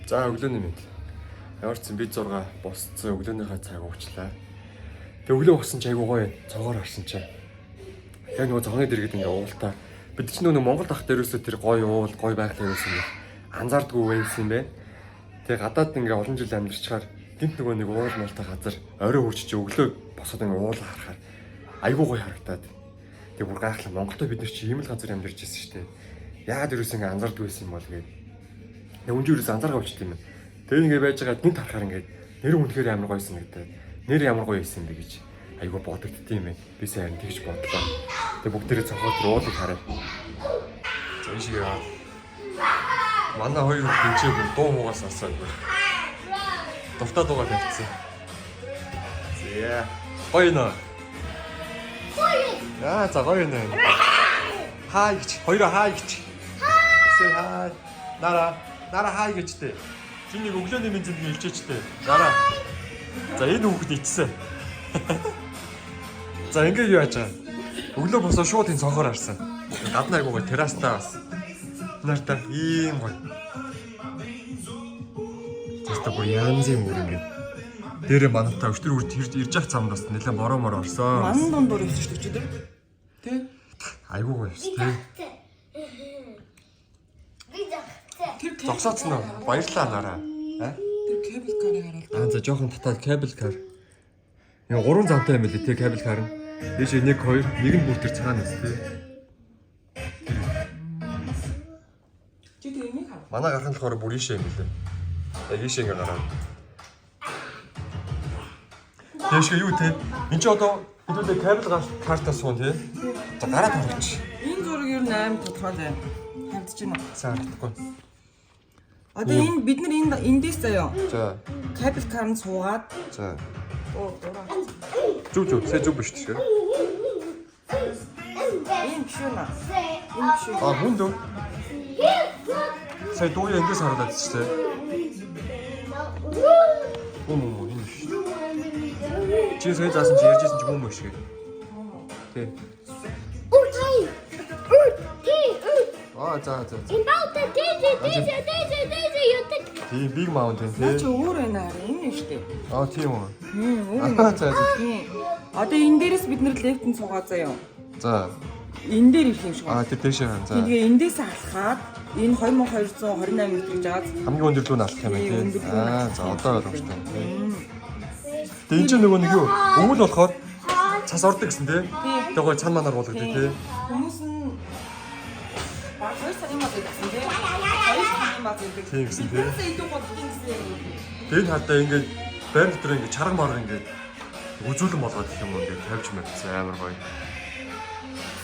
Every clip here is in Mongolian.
За өглөөний мэд. Ямар ч би 6 босцсон өглөөнийхөө цаг уучлаа. Тэг өглөө босон ч айгуу гоё цогоор харсан чи. Яг нөгөө цогны дэргэд ингээ уултаа. Бид ч нөгөө Монгол ах дээрөөсөө тэр гоё уул, гоё байгалийн юмс ингээ анзаардгүй байсан юм байна. Тэг гадаад ингээ олон жил амьдарчаар гинт нөгөө нэг уул муултай газар орой хурч өглөө босоод ингээ уул харахаар айгуу гоё харагдаад. Тэг бүр гайхлаа Монголд бид нар чи ийм л газар амьдарч ирсэн шүү дээ. Яагаад ерөөс ингээ анзаардгүй байсан юм бол гээд. Өнжөөс анзааргаа болчт юм. Тэр ингээ байж байгаа гинт харахаар ингээ нэр үнэхээр амар гоё санагдаад. Нэр ямар гоё байсан бэ гэж айгуу бодогдтiin юм байна. Би сайн тэгж бодлоо. Тэг бүгдээрээ цохоод уулыг хараа. За энэ шиг яа. Манай хоёр хинчээ бүр дуу муугаас асаагүй. Дуртай дуугаа тавьчихсан. Зээ. Гоё нөө. Аа за гоё нөө. Хай гэж. Хоёроо хай гэж. Say hi. Нара хай гэжтэй. Чиний өглөөний минь зэнд нэлжээчтэй. Нара. За энэ хүүхэд ичсэн. За ингээ юу яаж байгаа. Өглөө босоо шууд энэ цонхоор харсан. Гадна айгуугаа террастаа бас. Нартай ийм гоё. Тэстэ бүр янзын мөр ингээ. Дээрээ мантай өчтөр үрд ирж явах цамд бас нэлээд бороо орсон. Ман дундуур ирсэн шүү дээ. Тэ? Айгуу гоё шүү дээ. Зогсооцсон уу? Баярлалаа нараа. Тэр кабель карыг хараад. За жоохон татаад кабель кар. Яа 3 замтай юм билээ те кабель кар. Дээш 1 2 нэг нь бүр тэр цаанаас те. Чи тэр энийг хар. Манай гархан болохоор бүр ийшээ юм билээ. Яг ийшээ ингээ гараад. Дээш юу те? Энд чи одоо хэдүүлээ кабель картаа суун те. За гараад тавьчих. Энэ зураг ер нь аим тодорхой заяа. Хамтж байна. Саардахгүй. Одоо энэ бид нар эндээс заяа. За. Кабель карнд суугаад. За. Оо дураа. Зүг зөв биш тийм. Энэ биш үү наа. Энэ биш үү. Хүн дөө. Сая дуу эндээс хараад ч тийм. Оо энэ биш. Чи сая заасан чи ярьжсэн чи юм биш гээ. Тий. За. About the DJ Тийм Big Mountain Наа тий. чи өөр байна аа. Энэ нь шүү дээ. Тийм үү. Өөр. За. Одоо энэ дээрээс бид нар лефтэн суугаа заяа. За. Энэ дээр ирэх юм шиг байна. Тэр дэше байна. За. Тэгээ эндээс алхаад энэ 2228 м гэж байгаа. Хамгийн өндөр лүү наалах юм Тийм, байна өндөр тий. лүү наалах. За одоо ойлгомжтой. Тэгээ энэ ч нөгөө нэг юу? Өвөл болохоор цас ордог гэсэн тий. Тэгээ гой цан манаар болгодог тий. Хүмүүс нь баг 2 сарын мод гэсэн тий. 2 сарын мод гэдэг. Тийм гэсэн тий. Идүү бодгийн гэсэн. Тэгээд хадаа ингээд байр дотор ингээд чарга марга ингээд үзүүлэн болгоод их юм ингээд тавьж мэдсэн амар гоё.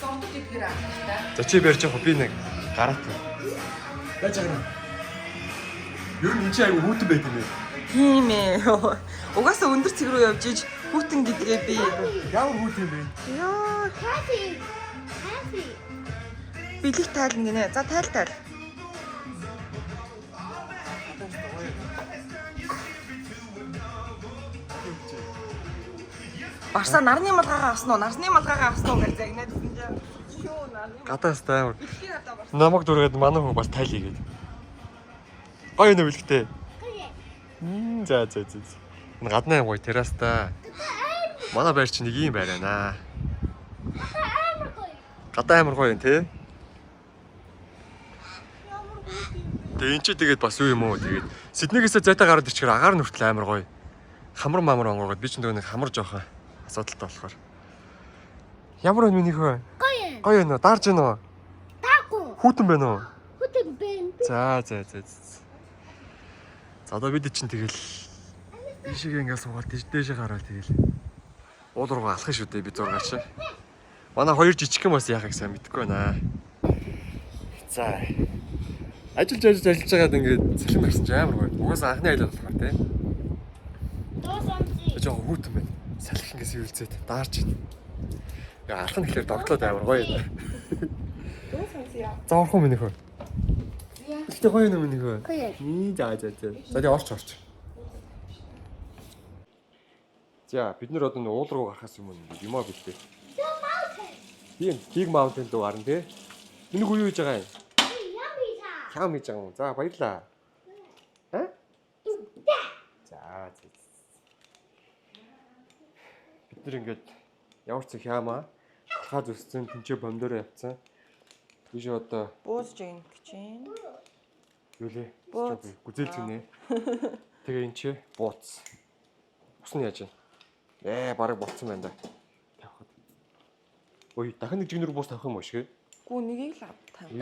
Сордог гэдгээр ахтай. За чи барьж явах би нэг гараад. Байж байгаа. Юу нэг чи аягүй хүүтэн байт юм бэ? Тийм ээ. Угаасаа өндөр цэг рүү явж иж хүүтэн гэдгээ би. Ямар хүүтэн бэ? Яа, Happy. бэлэг тайлна гинэ. За тайл. Барса нарны малгайгаа авсан уу? Нарны малгайгаа авсан уу гэж загнаад гэсэн чинь. Юу нарны. Гадаас таа. Ихний гадаа барса. Намаг дүргээд манай хүн бас тайлъя гээд. Гоё нэ бэлгтэй. За. Энэ гаднаа гоё террастаа. Манай байр чинь нэг юм байрана. Гадаа амар гоё юм тий. Тэгээ эн чи тэгээд бас юу юм уу тэгээд Сиднейгээс зайтай гараад ирчихээр агаар нүртэл амар гоё. Хамар мамар онгоргоод би ч нөгөө нэг хамар жоохон асуудалтай болохоор. Ямар вэ минийх вэ? Гоё нөө даарж гинөө. Тако. Хүүтэн байна уу? Хүүтэн бэн. За. За одоо бид чинь тэгэл ийшээ ингээ суугаад дээшээ гараад тэгэл уул руугаа алах шүү дээ би зургаач. Манай хоёр жижигхэн бас яахыг сайн мэдэхгүй байна. За. Ажиллаж байгаад ингээд цэлэн гарсан ч амар гоё. Угаасаа анхны айлал болохоор тий. Жоо хүүтэн байна. Салхи ингээс ивэлцээд даарч байна. Яа алах нь ихлээр догтлоод амар гоё юм. За орхон минийх үү? Ихтэй гоё юм минийх үү? За. За тэгээ орч. За бид нар одоо нэг уул руу гарахаас юм аа бэлдээ. Тийм Big Mountain дуу гарна тий. Энэ хүү юу хийж байгаа юм? Хям хийж байгаа юм. За баярлаа. бид нар ингээд ямар ч яамаа хаа зүссэн тэнцээ бомдороо явцсан. Тийш одоо Бууз жин гэж юм. юу лээ? Бууз. Гүзэл зүнэ. Тэгээ эн чи бууц. Ус нь яаж вэ? Бараг болцсон байна да. Тавихад. Ой, дахин нэг жигнэр бууц тавих юм уу шиг? Гүү нэгийг л тавь.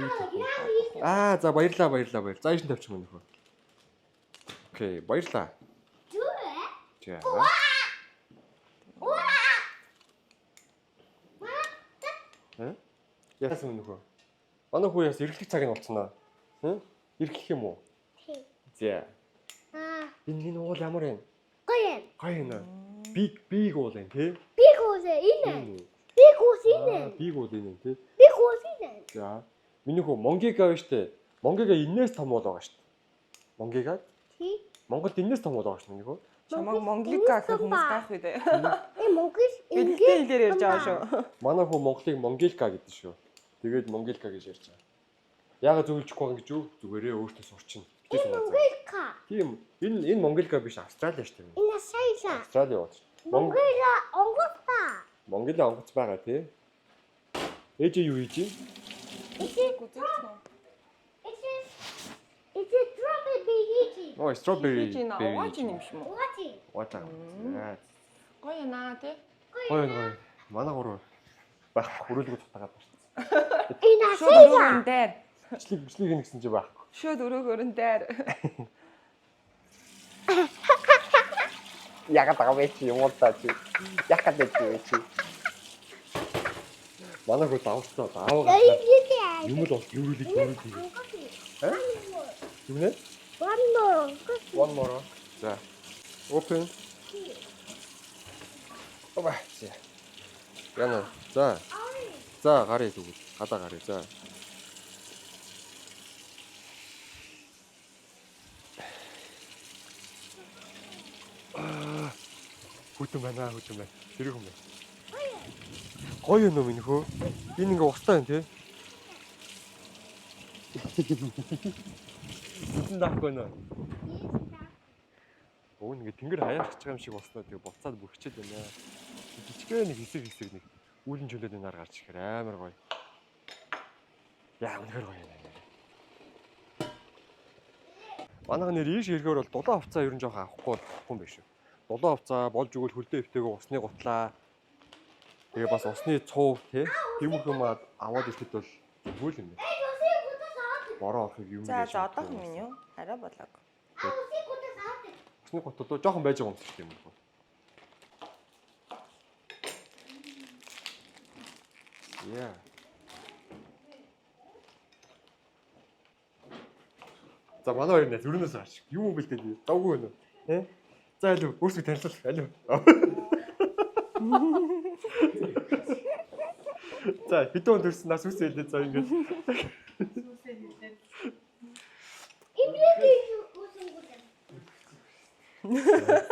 За баярлаа. За ийш нь тавьчих юм нөхөө. Окей, баярлаа. За. Яасан нөхөө? Манай хүү яас эргэлэх цаг нь болцсноо. Эргэлэх юм уу? За. Энэ уул ямар вэ? Гоё нэ. Биг уул энэ тий? Big ус энэ. Big ус энэ. Биг уул энэ тий? Big ус энэ. За. Миний хүү Монгига байна штэ. Монгига энээс том бол байгаа штэ. Монгига? Тий. Монголд энээс том бол байгаа штэ миний хүү. Чамаг Монголика гэх хүмүүс таах үү дээ. Монгол Бэлдээ хэлээр ярьж байгаа шүү. Манай хүү Монголыг Монгилка гэдэг шүү. Тэгээд Монгилка гэж ярьж байгаа. Яагаад зөвлөжихгүй байгаа гэж юу? Зүгээрээ өөртөө сурчин. Монголка. Тийм. Энэ Монгилка биш Австрали шүү дээ. Энэ сайла. Австрали бод. Монгола онгоцта. Монголын онгоц байгаа тий. Ээж юу хийж юм? It's a strawberry. Ой, strawberry. Хийж байна. Угааж юм шиг юм уу? What? Уутаа. Гоё наа тий. Гоё. Манай гурав байх хөрөлгөж татагаад байна. Энэ Шууд сайла. өрөөгөн дээр. Бичлэг нэгсэн чи байхгүй. Шууд өрөөгөн дээр. Ягаад байгаа вэ чи юм уу та чи? Ягаад вэ чи? Манай хөө давцаа даавга. Юм л бол юурэлэг. Юу нэ? One more. За. Open. Оба. Яна. За. За гарыг зүгэл. Гадаа гарыг. За. Хүтэн байна. Тэрэг юм байна. Гоё юм минь хөө. Энэ ингээ устаа юм тий. Бүтэн даахгүй нөө. Өө ингээ тэнгэр хаяарч байгаа юм шиг болсноо тэгээ буцаад бүрхчээд байна. Жижигхэн нэг хэсэг нэг үүлэн чөлөөд энэ гарч ирэхээр амар гоё. Яа үнэхээр гоё юм. Манайх нэр ийш ирэхээр бол дулаан хувцаа ер нь жоох авахгүй юм биш үү. Дулаан хувцаа болж өгөл хөлдөө өвтэйгөө усны гутлаа. Тэгээ бас усны цуу тий. Тиймэрхүү маа аваад ирэхэд бол зүгээр юм байна. Бороо орохыг юм За одоох юм юу? Арай болоог. Усны гутлаа жоохон байж байгаа юм шиг юм байна. Yeah. За манай хоёр нэг зүрнээс харч. Юу юм бэлдээд юу? Давгүй байна уу? За алив өөрсдөө танилцуулах алив. За хэдэн төрсөн нас үсээ хэлээд за ингэж.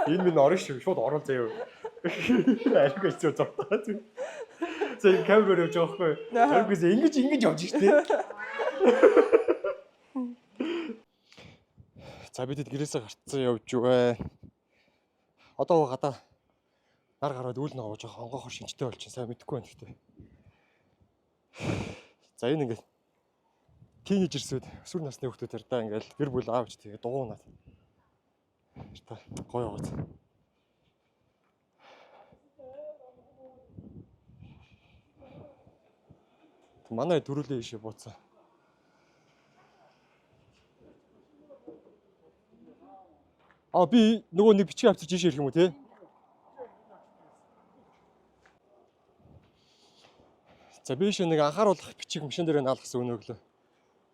Энэ минь орно шүү. Шууд орол заяа. Алиг хэцүү зовтоо. За камераар явж байгаа хгүй. Алигээс ингэж явж штэ. За бидэд гэрээсээ гарцсан явж вэ. Одоо гадаа нар гараад үйл нэг гоож байгаа онгохор шинжтэй болчихсон. Сайн мэдэхгүй байна гэхдээ. За энэ ингээд тийнейжерсүүд өсвөр насны хүүхдүүдээр да ингээд гэр бүл аавч тэгээ дугуунаад. Та гоё яваад. Манай дөрүлээ ишээ бууцсан. Би нөгөө нэг бичиг авчирч ийш ирэх юм уу те? За би шиг нэг анхааруулах бичиг машин дээр наалгасан өнөглөө.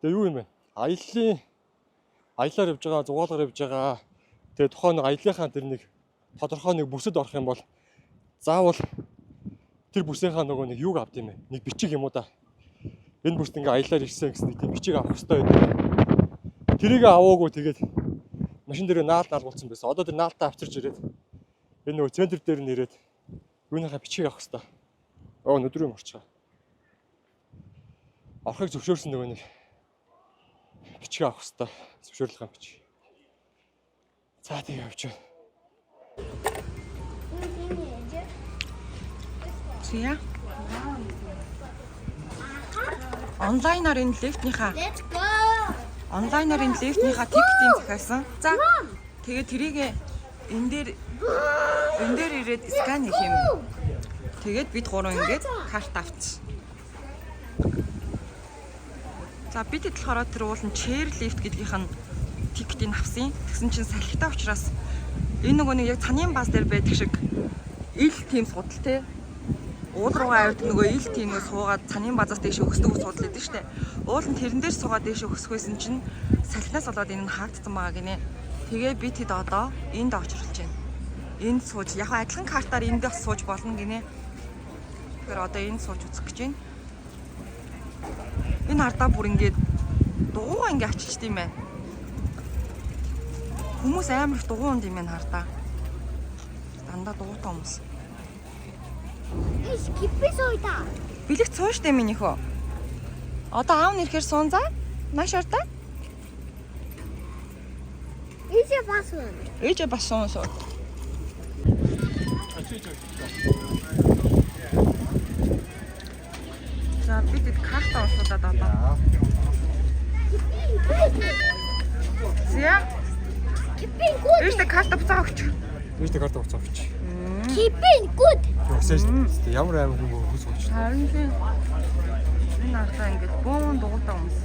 Тэгээ юу юм бэ? Аялаар явж байгаа, зугаалгаар явж байгаа. Тэгээ тухайн нэг аяллахаа тэр нэг тодорхой нэг бүсэд орох юм бол заавал тэр бүсийнхаа нөгөө нэг юуг авд юм бэ? Нэг бичиг юм уу да? Энэ бүст ингээ аялаар ирсэн гэсэн нэг тийм бичиг авах хэрэгтэй байдаг. Тэрийг аваагүй тэгээд машин дээр наалт болсон байсан. Одоо тэр наалтаа авчирч ирээд энэ нөгөө центр дээр нэрээд юуныхаа бичгийг авах хэрэгтэй. Өдрөө морчгаа. Орхыг зөвшөөрсөн нөгөө нэг бичиг авах хэрэгтэй. Зөвшөөрлөгөө бичиг. За тэгээ явж байна. Зя. Онлайнаар энэ лифтнийхаа Let's go. онлайнаар энэ лифтнийхаа тикетийг захиасан. За. Тэгээ тэрийг энэ дээр ирээд скан хийх юм. Тэгээд бид гурав ингээд карт авчих. За бид болохоор тэр уулын chair lift гэдгийнх нь тикетийг авсан. Тэгсэн чинь салхитай учраас энэ нөгөө нэг яг цанийн бааз дээр байдаг шиг ил тийм судал те. Уул руугаа авирд нөгөө ил тийм нөгөө суугаад цанийн баазаас дэше өгсдөг судал гэдэг штэ. Уул нь тэрэн дээр суугаад дэше өгсөх байсан чинь салхинаас болоод энэ нь хаагдсан байгаа гинэ. Тэгээ би тэд одоо энд очруулж байна. Энд сууж яг адилхан картаар энд бас сууж болно гинэ. Тэгэхээр одоо энд сууж үзэх гэж байна. Энэ хардаа бүр ингээд дугуйгаа ингээд ачилчт юм байна. Хүмүүс амар их дугуйнд юм байна хардаа. Дандаа дугуйтай хүмүүс. Ich kippe so da. Бэлэг цууштай минийхөө. Одоо аав нэрхээр суун за. Маш ортой. Ich was nun. Ээж бас суун суу. За бид карта уусуудаад одоо. Зя. Kippen gut. Ээж карта буцаа өгч. Ээжтэй карта уцаа авч. Kippen gut. Тэгсэж ямар амар хүн хөөс өгч. Харин тийм. Энэ хардаа ингээд бөөн дугуйтай хүмүүс.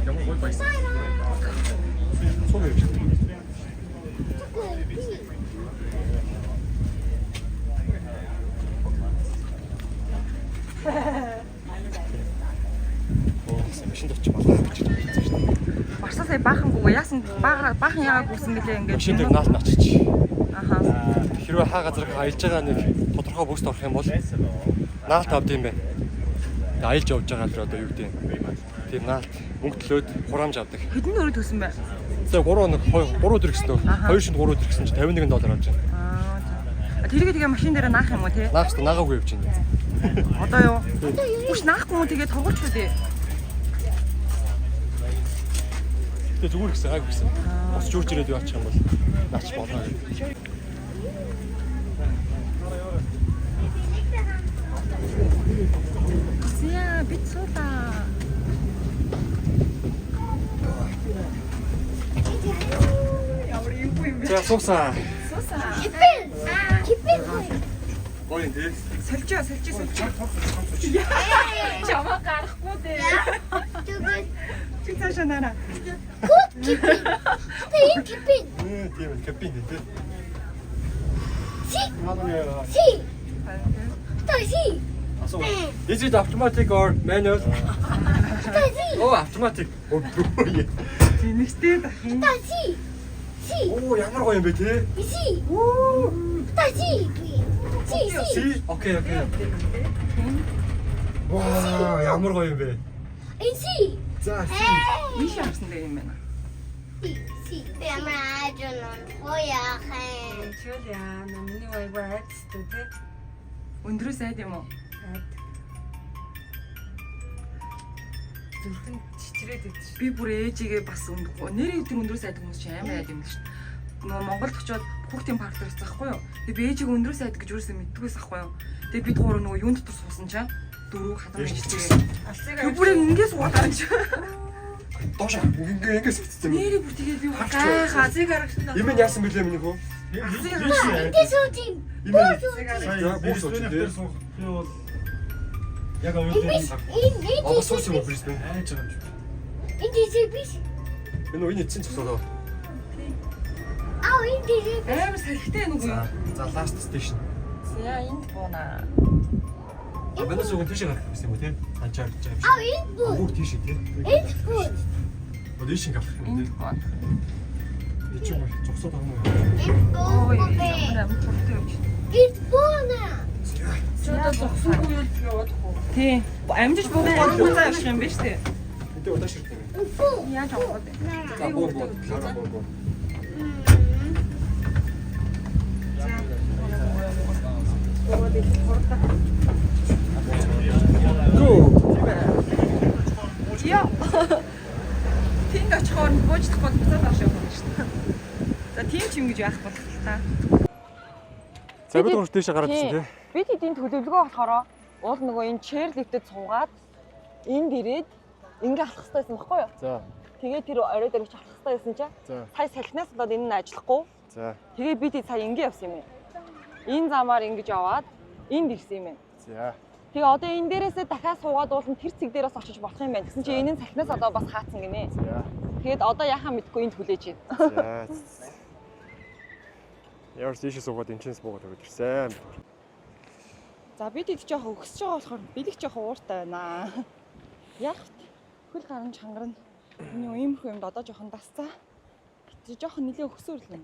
Ямар гой байсан. Суу явж. Машинд очиж болоо гэж байна. Барсаа сая баахангүй яасан баахан яагаад гүйсэн гэлээ ингээд. Машин дээр наалт очиж. Аха. Хэрвээ хаа газар аялж байгаа нэг тодорхой бүст орох юм бол наалт авд юм байна. Тэгээ аялж явж байгаа л одоо юу гэдэг юм. Тэр наалт мөнгө төлөөд хураамж авдаг. Хэдэн өрөө төсөн бай? За 3 өдөр гэсэн үү? 2 шин 3 өдөр гэсэн чинь $51 авч байна. Аа. Тэрийг тэгээ машин дээр наах юм уу те? Наах ч наагаагүй явж байна. Одоо юу? Үш наахгүй юм тэгээ тургуулч үү дээ. Тэгээ зүгээр гэсэн гайг гэсэн. Бос жүүрч ирээд юу ачих юм бол наач болно гэх. Зя бит суулаа. За суусаа. Kippen. Kippen gut. Гоё дээ. Сольжоо. Чамаа гарахгүй дээ. Du gut. Чи цаашаа нараа. Gut kippen. Den kippen. Тийм ээ, кабин дээ. Sie. Sie. Da sie. Асуу. Is it automatic or manual? Da sie. Oh, automatic. Тэнэгтэй дахин. Da sie. Sie. Оо, ямар гоё юм бэ те? Sie. Da sie. Sie. Sie. Си. Окей. Вау, ямар гоё юм бэ? Sie. За, си. Ийш авсан дээр юм байна. Sie. Wir machen und Feuerchen. Чөл яа, миний вайбар айцтай те. Өндрөөс айд юм уу? Зүрхэн чичрээд идэж. Би бүр ээжигээ бас өндөгөө. Нэрийг тэр өндрөөс айд хүмүүс чинь амар айд юм шүү дээ. Нөгөө Монголд очиод хүүхдийн парк дээр захгүй юу? Тэгээ би ээжигээ өндрөөс айд гэж юусэн мэддгээс ахгүй юу? Тэгээ бид гурав нөгөө юун дотор суусан чаа. Дөрөв хатан ээжтэй. Алцыг Тэр бүр ингээс суугаад чи. Доош ингээс хэвчсэн юм. Нэрийг бүр тэгээ би гайхаа. алцыг харагчна. Юм нь яасан бэлээ миний хөө? Das so die. Юм нь за буус очив те. Яг In суусан юм биш үү? diese Biss. Энэ үений эцсийн цогцолоо. In diese Biss. амар салхитай нүггүй. За last station. За энд буунаа. Бэнэс уг тийш гарах гэсэн юм уу те? Хажаар гэж юм шиг. In Bus. Бүр тийш те. In Bus. Өдөөш гэх юм Энд те. буун. Ичиг зогсоод байгаа юм уу? In Ой, Bus. амар бүртэй явж. In Bus. Чудаа зогсоогүй юу яваадахгүй. Тий. Амжиж буугаад гонхоо явах юм биш үү? Энд удаа ширхдэг. In Bus. Яаж авах вэ? За буу. Хараа буу. Яа. Тэнд очихоор бууждах бол буцаад авах юм байна шүү дээ. За тийм ч юм гэж яах болох та. За бид гурав тийшээ гараад ирсэн тий. Бид эдийн төлөвлөгөө болохоор уул нөгөө энэ chair lift-д суугаад энд ирээд ингээ алах хэрэгтэй байсан байхгүй юу? За. Тэгээд тэр орой дээр ч алах хэрэгтэй байсан чинь. Сая салхинаас болоод энэ нь ажиллахгүй. За. Тэгээд бид сая ингээ явсан юм. Энэ замаар ингэж яваад энд ирсэн юм. За. Тэгээ одоо энэ дээрээсээ дахиад суугаад уулын тэр цэг дээрээс очиж болох юм байна. Тэгсэн чинь энэ нь салхинаас одоо бас хаацсан гинэ. За. Тэгээд одоо яхаа мэдгүй энд хүлээж байна. За. Яарс ийшээ суугаад энэчнээс буугаад өгöd ирсэн. За бид ид жоох өгсөж байгаа болохоор бэлэг жоох ууртай байна. Яг хөл гарan чангарна. Миний иймэрхүү юмд одоо жоохон дасцаа. Гэтэ жоохон нэлээ өгсөөр л юм.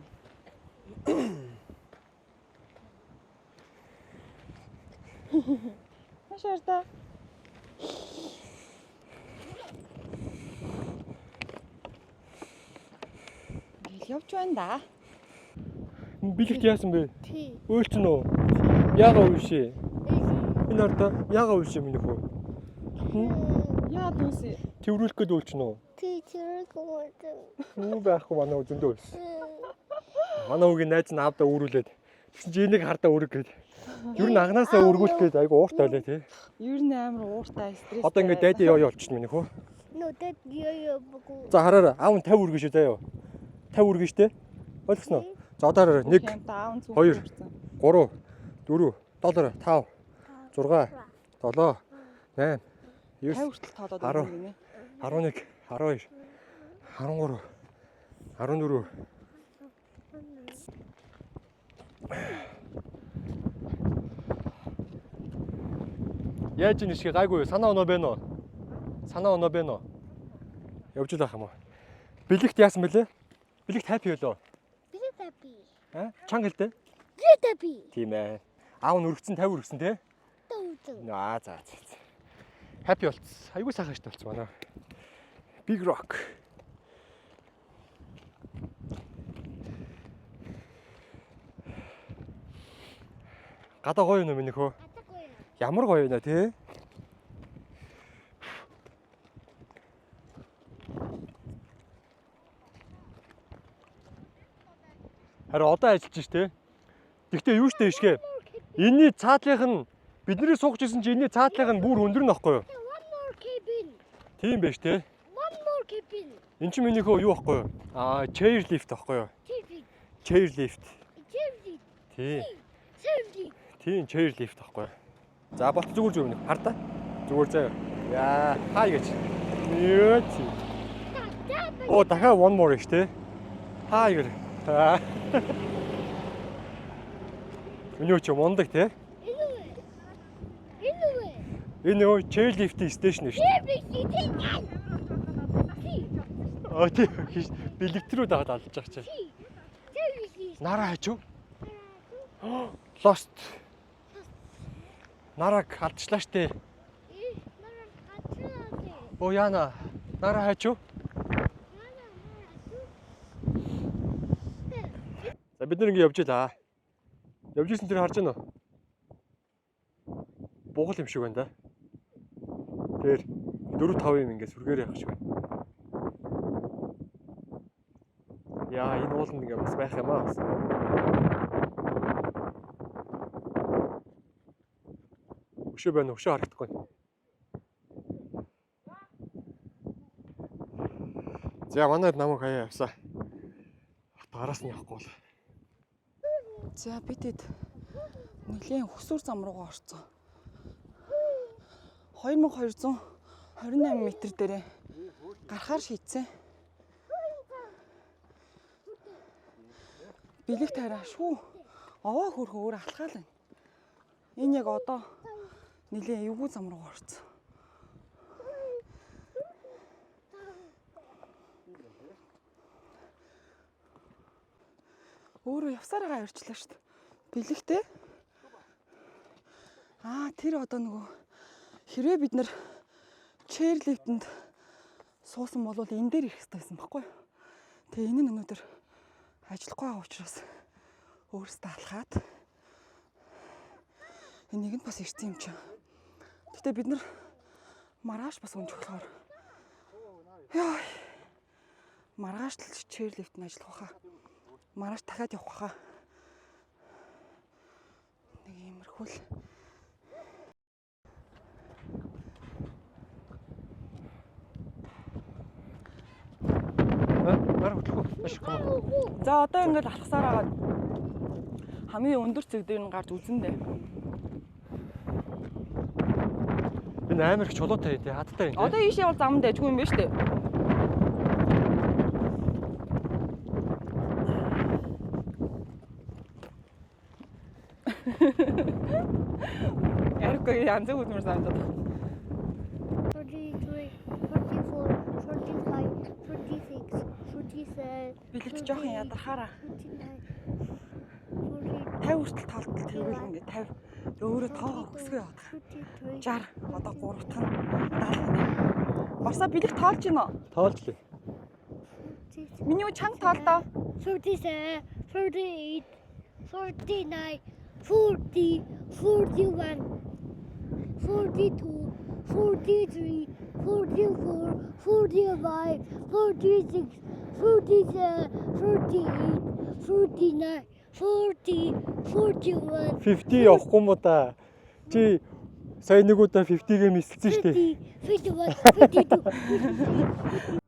Машаарда. Гэл явж байна да. Бэлэгт яасан бэ? Тий. Өөлцөн үү? Яага уушээ? Энэ ордоо яага уушээ минь хөө? Яа дүүсээ. Тэрүүлэх гээд өөлцөн үү? Тий, тэрэг Юу байхгүй манай үзэндөө өөлсөн. Манай хүүгийн найз нь аавдаа өөрүүлээд тэгсэн чинь энийг хардаа өрөг гээд. Юу н агнаасаа өргүүлэх гээд айгу ууртай лээ тий. Юу н амар ууртай стресс. Одоо ингээд дайди яа болчихно минь хөө. Нүдэд яа богу. За хараараа аав нь 50 өргөн шүү заяа. 50 өргөн штэ. Ойлгосноо? За одоо хараараа 1 2 3 4 5 6 7 8 9 50 хүртэл тоодоод өгнө. 11 12 13 14 Яаж ийм шиг гайгүй санаа оноо байна уу? Санаа оноо байна уу? Явж л ах юм уу? Бэлэгт яасан бэлээ? Бэлэгт хайп ёлоо. Битапи. Чанга хэлтэй? Битапи. Тийм ээ. Аав нь өргөцсөн 50 өргөсөн тий? Төвтөв. За. Happy болц. Айгуу сайхан штэ болц манай. Big Rock. Гадаа гоё юм минь хөө. Ямар гоё нэ тий? Харин одоо ажиллаж штэ. Гэхдээ юу штэ ишгэ. Энийний цаатлынх нь бидний суугч исэн чинь энэний цаатлынх нь бүр өндөр нөхгүй юу? One more cabin. Тийм байж тээ. One more cabin. Энд чинь минийхөө юу байхгүй юу? Chair lift байхгүй юу? TV. Chair lift. TV. Тийм. TV. Тийм chair lift байхгүй юу? За бот зүгээр зүг минь хар та. Зүгээр заяа. Яа, хай гэж. Юу чи. Оо дахиад one more гэж тээ. Хай гэр. Өнөө чи мундаг тий? Энэ өө chair lift-ийн station шүү дээ. Тийм бэлэгт рүү дагаад алж байгаа чинь. Нараа хажуу. Lost. Нараг алдчихлаа штэ. Оо яана. Нараа хажуу. За бид нэг явж илаа. Явж исэн тэр харж байна уу? Бугал юм шиг байна да. Тэр 4 5 юм ингээд сүргээр явах шиг байна. Яа энэ ууланд ингээд бас байх юм аа. Өшөө байна, өшөө харагдахгүй. За манайд намайг хаяа явсаа. Гараас нь явахгүй бол. За бидэд нэлийн хөсвөр зам руугаа орцсон. 2228 м дээрээ гарахаар шийдсэн. Бэлэг тараа шүү. Овоо хөрх өөр алхаал байна. Энэ яг одоо нэлийн эвгүй зам руугаа орцсон. Өөрөө явсараа авирчлаа шүү дээ. Бэлэгтэй. Тэр одоо нөгөө хэрвээ бид нэр chair lift-д суусан бол энэ дээр ирэх хэрэгтэй байсан байхгүй юу? Тэгээ энэ нь өнөөдөр ажиллахгүй байгаа учраас өөрөөсөө алхаад энийг нь бас ирсэн юм чинь. Гэтэ бид нар маргааш бас өнж болохоор яа маргааш л chair lift-д ажиллах байхаа. Маргааш дахиад явах байхаа. Нэг иймэрхүү л. Гар хөдлөх маш их юм. За одоо ингээд алхасаар агаад хамгийн өндөр цэг дээр нь гарч үзэндээ. Энэ амар их чулуутай тий хаттай юм тий. Одоо ийшээ бол зам дэжгүй юм байна шүү дээ. Ярко янз бүрээр санагдаад. 43, 44, 45, 46, 47. Билет жоохон ядархаараа. 49, 50 хүртэл тоолтол тэрүүл ингээд 50. Өөрөө тоогоо хөсгөө яваад. 60 одоо 3 дахь нь 70. Барсаа билет тоолж гинөө. Тоолжлээ. Миний уу чанга тоолдоо. 47, 48, 49, 40, 41, 42, 43, 44, 45, 46, 47, 48, 49, 40, 41, 50 явахгүй юм уу та? Чи сая нэг удаа 50-гээ мисэлсэн шүү дээ. 50, 51, 52.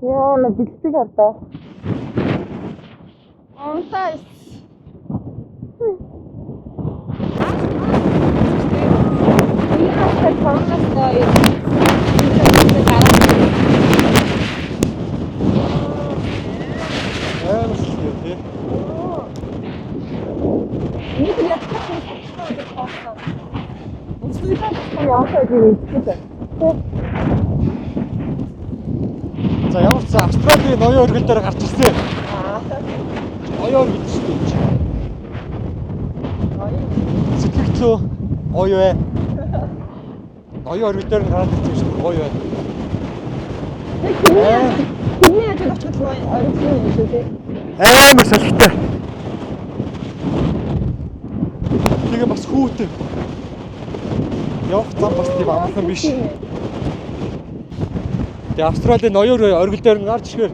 Яа, на билетийг хардаа. Онтай. Яа, томностой. Амар шүү тий. Нэг яг явахад ирээд. За ямар ч Австралийн ноён өргөл дээр гарч ирсэн. Ноён өргөл шүү дээ. Сэтгэлцүү гоё вэ? Ноён өргөл дээр гараад ирсэн шүү дээ. Гоё вэ? Миний ажил очих орсон юм шүү дээ. Амар салхитай. Тэгээ бас хүүтэй. Явах зам бас тийм амархан биш. Тэгээ Австралийн ноён оргил дээр нь гарч ирэхээр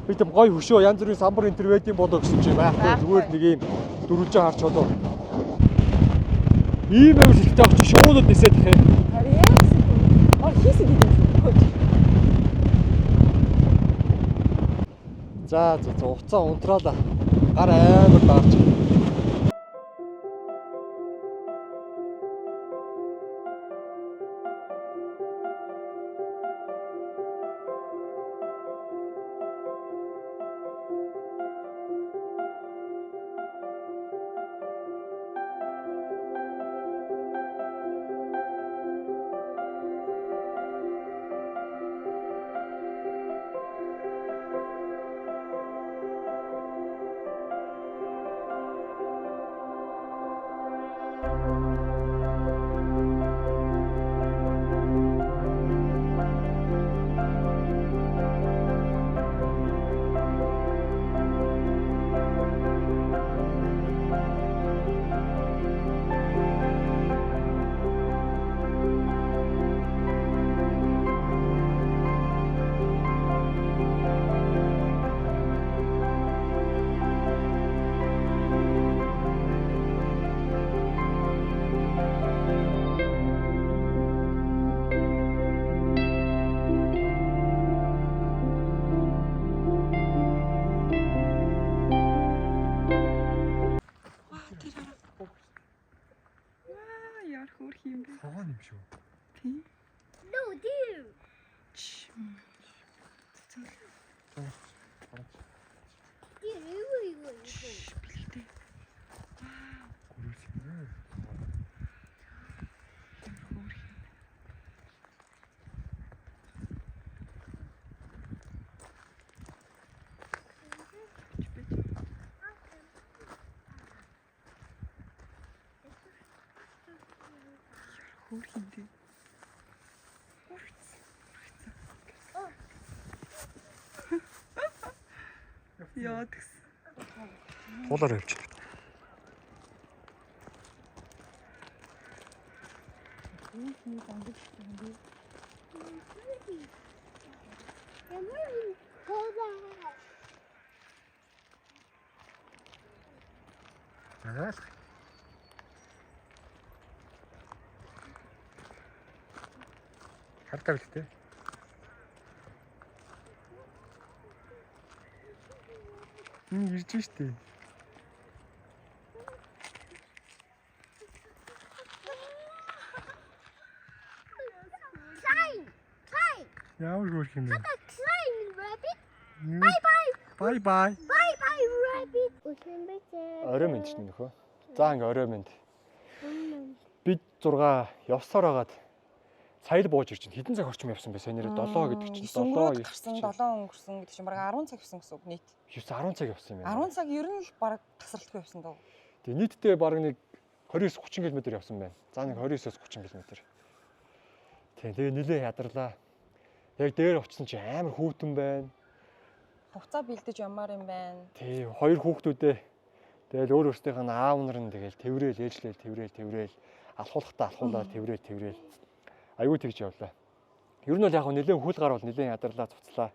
би тийм гоё хөшөө янз бүрийн самбар энэ төр байдсан болоо гэсэн чи байхгүй зүгээр нэг юм дөрвөлжин харч болоо. Ийм амар хэлтэй авч шуудад нисээд их юм. Харин яа гэсэн. Хийсэй гэдэг юм. За уцаа унтраалаа. Гар амар даарч. Тий. No, dear. Dear, you. Бэлгтэй. Хөөрхиндээ. Яа тэгс. Хуулаар явчих. Аа. Хартаа бэлтээ. Ирж штэ. Ямар хөөрх юм бэ? Climb, rabbit. Бай бай. Bye, bye, rabbit. Орой мэнд ч нөхөө. За ингээ орой мэнд. Бид 6 явсаар хагаад сая л бууж ирж байна. Хэдэн цаг орчим явсан бэ? Нэрээ 7 гэдэг чинь 7 гарсан 7 өнгөрсөн гэдэг чинь бараг 10 цаг явсан гэсэн үг нийт. 10 цаг явсан юм байна. 10 цаг ер нь л бараг тасралтгүй явсан даа. Тэгээ нийтдээ бараг нэг 29-30 км явсан байна. За нэг 29-30 км. Тэгээ нэлээ ядарлаа. Яг дээр очсон чи амар хүүтэн байна. Хувцаа бэлдэж ямаар юм байна. Тий, 2 хүүхдүүдээ тэгэл өөр өөртөөх нь аав нар нь тэгэл тэврээл ээжлээл алхуулахдаа алхуулаад тэврээл аюу тэгж явлаа. Ер нь бол яг нэлээд хүл гар бол нэлээд ядарлаа цуцлаа.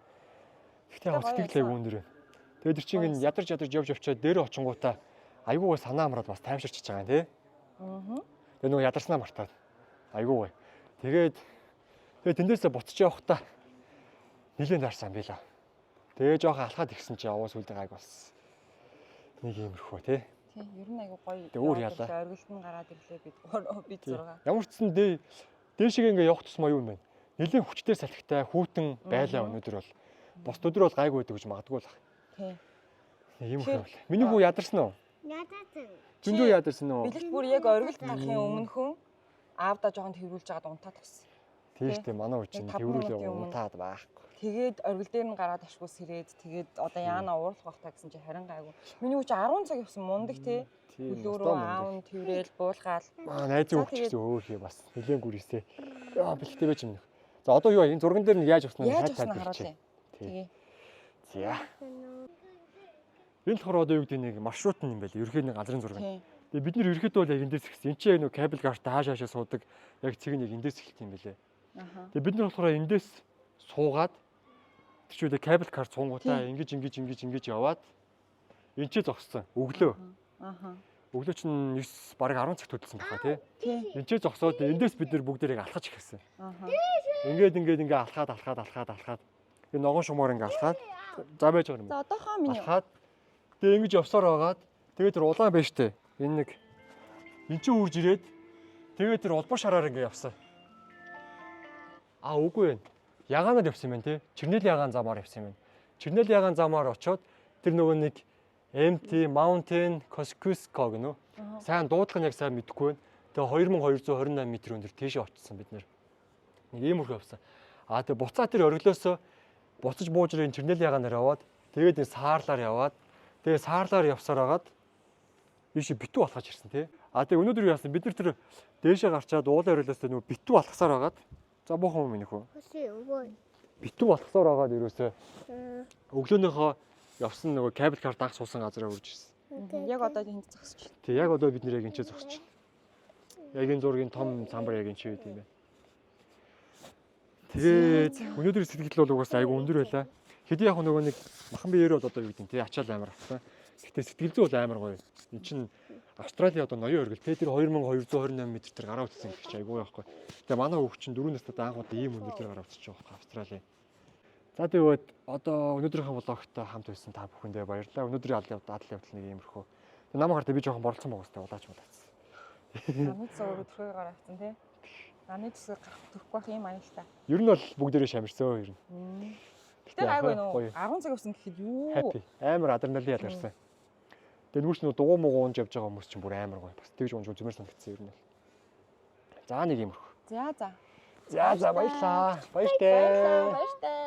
Гэхдээ яг сэтгэл аяг өндөр байна. Тэгээд тэр чинь ядарч явж явчаад дээр очингуудаа аюугаа санаа амраад бас таймширч байгаа юм тий. Аа. Тэгээд нөгөө ядарснаа мартаад аюугаа. Тэгээд тэндээсээ буцаж явахдаа нэлээд дарсан байлаа. Тэгээ жоохон алхаад ирсэн чи аваа сүлдээ гайг болсон. Нэг иймэрхүү тий. Тий, ер нь айгу гоё. Өөр ялаа. Оргилд нь гараад ирлээ бид 6. Ямар ч зэн дээшээ ингээ явах тусмаа юу юм бэ? Нэлийн хүчтэй салхитай хүүтэн байлаа өнөөдөр бол. Бос өдөр бол гайгүй байдаг гэж магадгүй л. Тий. Иймэрхүү бол. Миний хүү ядарсан уу? Ядарсан. Зөндөө ядарсан уу? Бэлэг бүр яг оргилд тарахын өмнөхөн аавда жоохон тэрвүүлж жагаад унтаад гисэн. Тийш дээ манай үчин тэрвүүлээ унтаад байхгүй. Тэгээд оргил дээр нь гараад ашгүй сэрээд тэгээд одоо яана уурлах бахтаа гэсэн чи харин гайгүй. Миний үуч 10 цаг явсан мундаг тий. Хөлөөрөө аав нь тэрэл буулгаал. Найзын үг ч гэсэн өөр хий бас. Нэлээд гүрээсээ. Яа бэлгтэй байж юм. За одоо юу вэ? Энэ зурган дээр нь яаж авснаа харуулъя. Тэгээ. За. Энэ болохоор одоо юу гэдэг нэг маршрут юм байл. Ерхий нэг газрын зураг. Тэгээ бид нэр ерөөхдөө бол яг эндээс ихсэн. Энд чинь яг нэг кабель гарт хаашаашаа суудаг. Яг цэг нэг эндээс эхэлт юм байлээ. Тэгээ бид нар болохоор эндээс суугаад тийчүүдээ кабель карт цунгуудаа ингэж яваад энэ ч зогссон. Өглөө. Өглөө чинь 9 бараг 10 цагт хөдөлсөн баха тий. Энд ч зогсоод эндээс бид нар бүгдээрээ алхаж эхэлсэн. Ингээд алхаад. Энэ ногоон шумаар ингээд алхаад за байж байгаа юм. За одоохоо миний алхаад тэгээ ингэж явсаар байгаад тэгээ тэр улаан байж тээ. Энэ нэг эн чинь үрж ирээд тэгээ тэр улбар шараар ингээд явсан. А үгүй ээ. Ягаанаар явсан юм байна тий. Чирнэлийн ягаан замаар явсан юм байна. Чирнэлийн ягаан замаар очоод тэр нөгөө нэг MT Mountain Kosciuszko гэнэ. Сайн дуудлага нь яг сайн мэдэхгүй байна. Тэгээ 2228 м өндөр тийшээ очсон бид нэр. Нэг иймэрхүү явсан. А тэгээ буцаа тэр оргилоосоо буцаж буужрын чирнэлийн ягаанаар яваад тэгээд энэ саарлаар яваад тэгээ саарлаар явсаар хагаад ийш битүү алхаж ирсэн тий. А тэгээ өнөөдөр юу яасан бид нар тэр дээшээ гарчаад уулын оргилоосоо нөгөө битүү алхасаар хагаад за буухан юм нөхөө. Битүү алхасаар хагаад ерөөсөө өглөөнийхөө явсан нөгөө кабель карт анх суусан газараа үрж ирсэн. яг одоо энд зогсож байна. Тэг яг одоо бид нэр яг энэ ч зогсож байна. Яг энэ зургийн том самбар яг энэ ч үед юм байна. Тэгээд өнөөдөр сэтгэл бол угаасаа айгу өндөр байлаа. Хэдий яг нөгөө нэг махан биеэр бол одоо юу гэдэг нь тий ачаал амар авсан. Гэтэ сэтгэл зүй бол амар гоё. Энд чинь Австрали одоо ноён оргил тэр 2228 м тэр гараа утсан гэх чинь айгуу байхгүй. Тэгээ манай хүүхд чинь 4 настай анх удаа ийм өндөр дээр гараа утсаж байгаа байхгүй Австрали. За тэгээд одоо өнөөдрийнхөө влогтой хамт байсан та бүхэндээ баярлалаа. Өнөөдрийн адал явдал нэг иймэрхүү. Тэгээ намайг хараад би жоохон борлцсон байгаа хэвээр удаач удаац. Намайг зөв өдрөөр гараацсан тий. Аны төсөө гарах төрөх байх юм аюултай. Ер нь бол бүгдээрээ шамирсан ер нь. Гэтэ гайгүй гоё. нөө 10 цаг явсан гэхэд юу? Happy. Амар адреналин ялгарсан. Тэгээ нүүрс нөө дугуй мууг унж явж байгаа хүмүүс чинь бүр амар гоё. Бас тэгж унж үзмэр санагдсан ер нь. За нэг юм өрх. За. За баярлаа. Баяртай. Баяртай.